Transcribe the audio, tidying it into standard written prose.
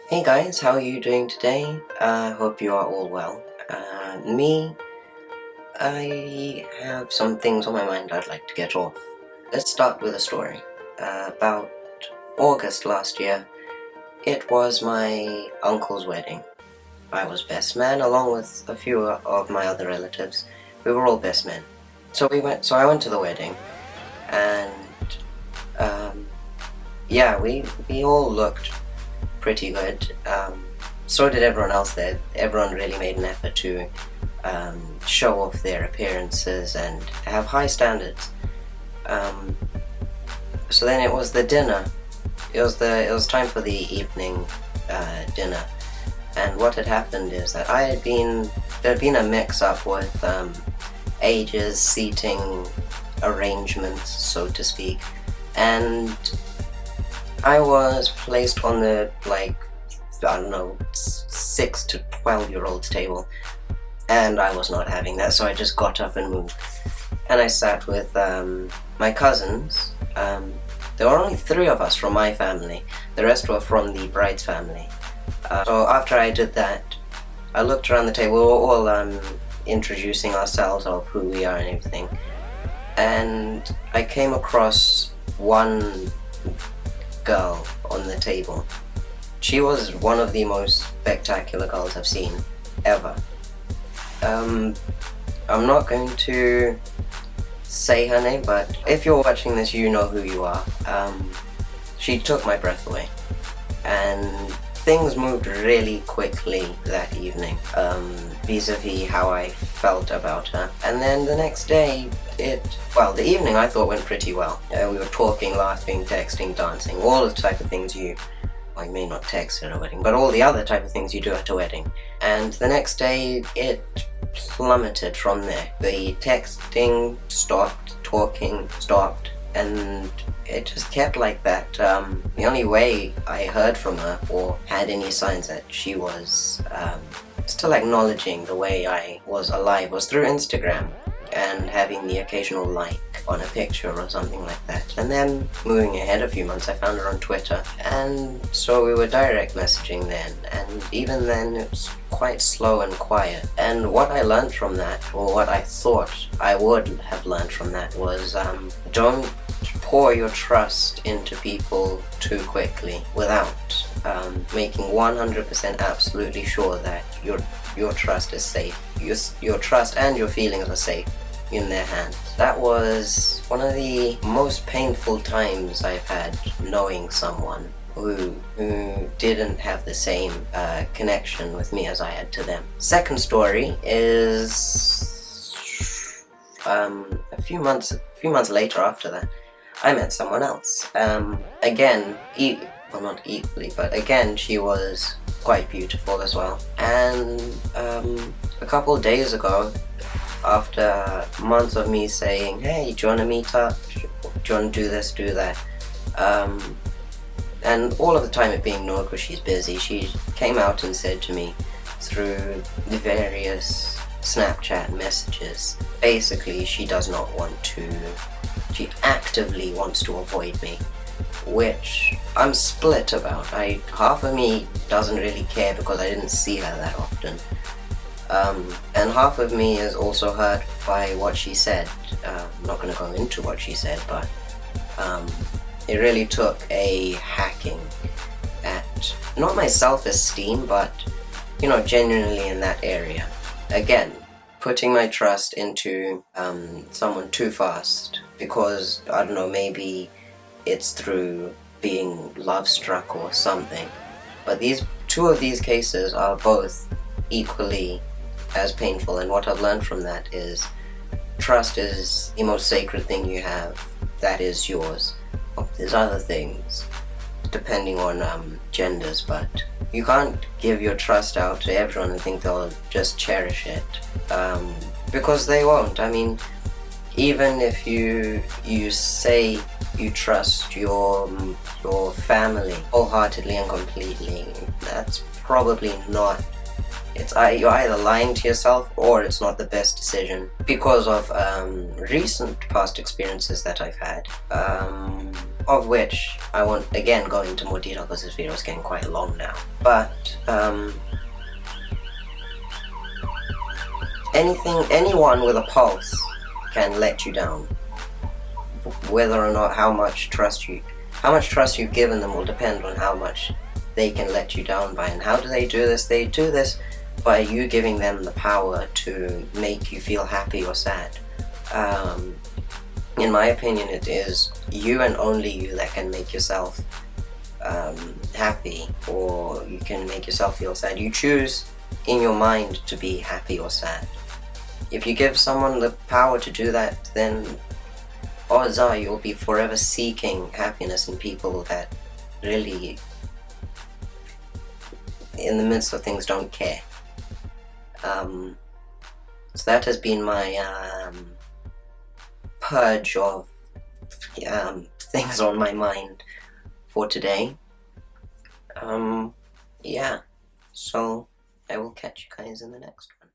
Hey guys, how are you doing today? Hope you are all well. I have some things on my mind I'd like to get off. Let's start with a story. About August last year, it was my uncle's wedding. I was best man along with a few of my other relatives. We were all best men. So I went to the wedding, and um, yeah, we all looked pretty good. So did everyone else there. Everyone really made an effort to show off their appearances and have high standards. Um, so then it was the dinner. It was time for the evening dinner, and what had happened is that there'd been a mix-up with ages, seating arrangements, so to speak, and I was placed on the, I don't know, 6 to 12-year-old table, and I was not having that, so I just got up and moved. And I sat with my cousins. There were only 3 of us from my family. The rest were from the bride's family. So after I did that, I looked around the table. We were all introducing ourselves of who we are and everything. And I came across one girl on the table. She was one of the most spectacular girls I've seen ever. I'm not going to say her name, but if you're watching this, you know who you are. She took my breath away, and things moved really quickly that evening, vis-a-vis how I felt about her. And then the next day, the evening I thought went pretty well. We were talking, laughing, texting, dancing, all the type of things you may not text at a wedding, but all the other type of things you do at a wedding. And the next day, it plummeted from there. The texting stopped, talking stopped, and it just kept like that. The only way I heard from her or had any signs that she was still acknowledging the way I was alive was through Instagram and having the occasional like on a picture or something like that. And then moving ahead a few months, I found her on Twitter, and so we were direct messaging then, and even then it was quite slow and quiet. And what I learned from that, or what I thought I would have learned from that, was don't pour your trust into people too quickly without making 100% absolutely sure that your trust is safe. Your trust and your feelings are safe in their hands. That was one of the most painful times I've had knowing someone who didn't have the same connection with me as I had to them. Second story is a few months later after that, I met someone else. Again, not equally, but again, she was quite beautiful as well. And a couple of days ago, after months of me saying, hey, do you want to meet up? Do you want to do this, do that? And all of the time it being no, because she's busy, she came out and said to me through the various Snapchat messages, basically she actively wants to avoid me, which I'm split about. Half of me doesn't really care because I didn't see her that often. And half of me is also hurt by what she said. I'm not going to go into what she said, but it really took a hacking at, not my self-esteem, but, genuinely in that area. Again, putting my trust into someone too fast because, I don't know, maybe it's through being love-struck or something. But two of these cases are both equally as painful, and what I've learned from that is trust is the most sacred thing you have. That is yours. There's other things depending on genders, but you can't give your trust out to everyone and think they'll just cherish it, because they won't. I mean, even if you say you trust your family wholeheartedly and completely, that's probably not. You're either lying to yourself or it's not the best decision. Because of recent past experiences that I've had, of which I won't again go into more detail because this video is getting quite long now. But anyone with a pulse can let you down. Whether or not how much trust you've given them will depend on how much they can let you down by. And how do they do this? They do this by you giving them the power to make you feel happy or sad. In my opinion, it is you and only you that can make yourself happy, or you can make yourself feel sad. You choose in your mind to be happy or sad. If you give someone the power to do that, then odds are you'll be forever seeking happiness in people that really, in the midst of things, don't care. So that has been my purge of things on my mind for today. Yeah, so I will catch you guys in the next one.